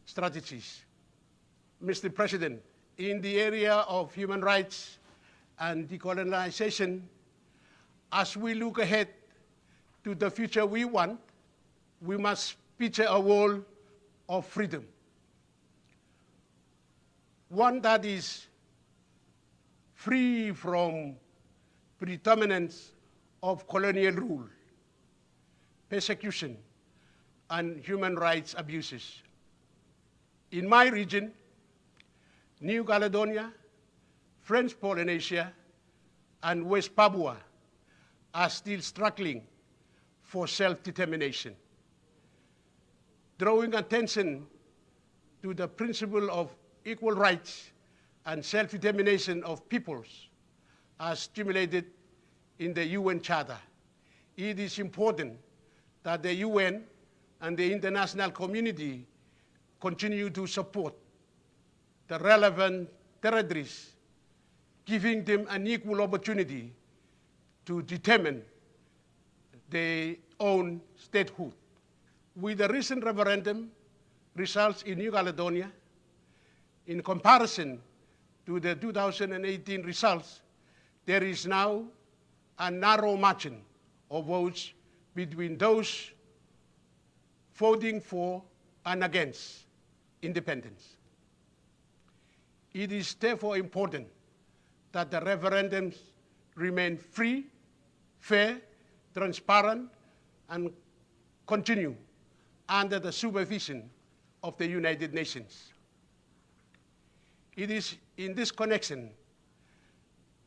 strategies. Mr. President, in the area of human rights and decolonization, as we look ahead to the future we want, we must picture a world of freedom. One that is free from predominance of colonial rule, persecution, and human rights abuses. In my region, New Caledonia, French Polynesia, and West Papua are still struggling for self-determination. Drawing attention to the principle of equal rights and self-determination of peoples as stimulated in the UN Charter, it is important that the UN and the international community continue to support the relevant territories, giving them an equal opportunity to determine their own statehood. With the recent referendum results in New Caledonia, in comparison to the 2018 results, there is now a narrow margin of votes between those voting for and against independence. It is therefore important that the referendums remain free, fair, transparent, and continue under the supervision of the United Nations. It is in this connection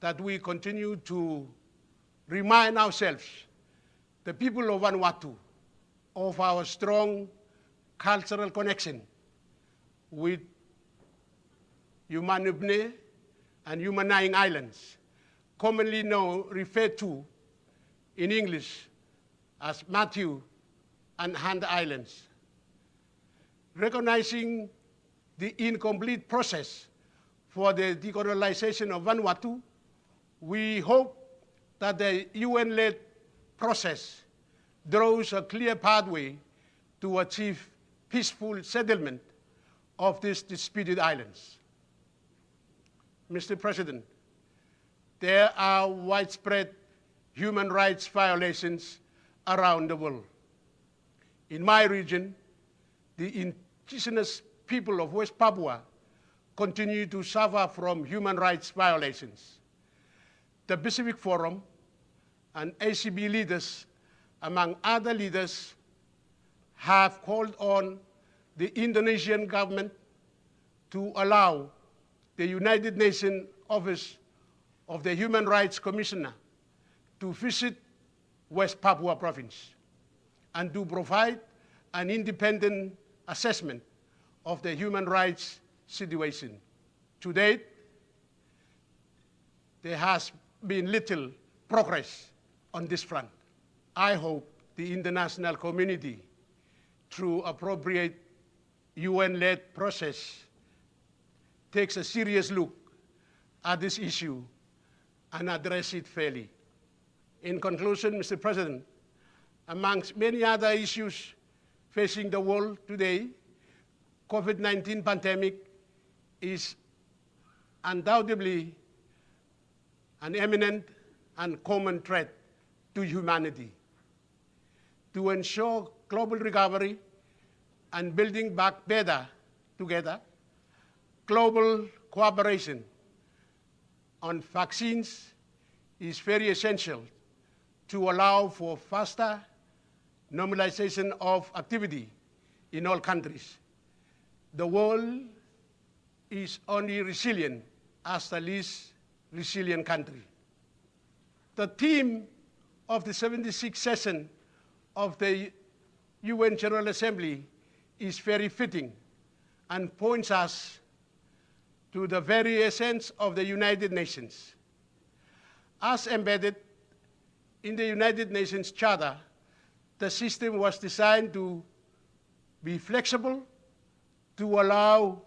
that we continue to remind ourselves, the people of Vanuatu, of our strong cultural connection with Humanubne and Humanaying Islands, commonly referred to in English as Matthew and Hand Islands. Recognizing the incomplete process for the decolonization of Vanuatu, we hope that the UN-led process draws a clear pathway to achieve peaceful settlement of these disputed islands. Mr. President, there are widespread human rights violations around the world. In my region, the indigenous people of West Papua continue to suffer from human rights violations. The Pacific Forum and ACB leaders, among other leaders, have called on the Indonesian government to allow the United Nations Office of the Human Rights Commissioner to visit West Papua province and to provide an independent assessment of the human rights situation. To date, there has been little progress on this front. I hope the international community, through appropriate UN-led process, takes a serious look at this issue and address it fairly. In conclusion, Mr. President, amongst many other issues facing the world today, COVID-19 pandemic is undoubtedly an imminent and common threat to humanity. To ensure global recovery and building back better together, global cooperation on vaccines is very essential to allow for faster normalization of activity in all countries. The world is only resilient as the least resilient country. The theme of the 76th session of the UN General Assembly is very fitting and points us to the very essence of the United Nations. As embedded in the United Nations Charter, the system was designed to be flexible, to allow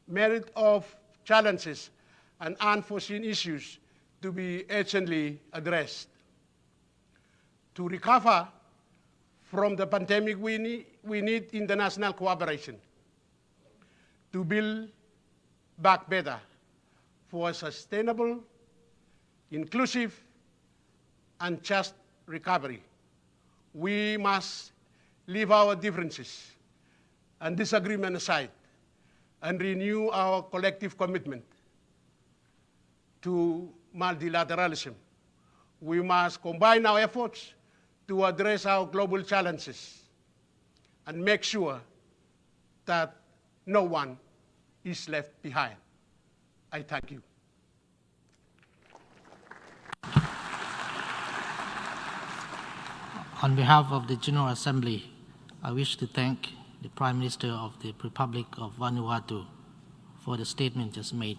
merit of challenges and unforeseen issues to be urgently addressed. To recover from the pandemic, we need international cooperation. to build back better for a sustainable, inclusive, and just recovery. We must leave our differences and disagreement aside and renew our collective commitment to multilateralism. We must combine our efforts to address our global challenges and make sure that no one is left behind. I thank you. On behalf of the General Assembly, I wish to thank the Prime Minister of the Republic of Vanuatu for the statement just made.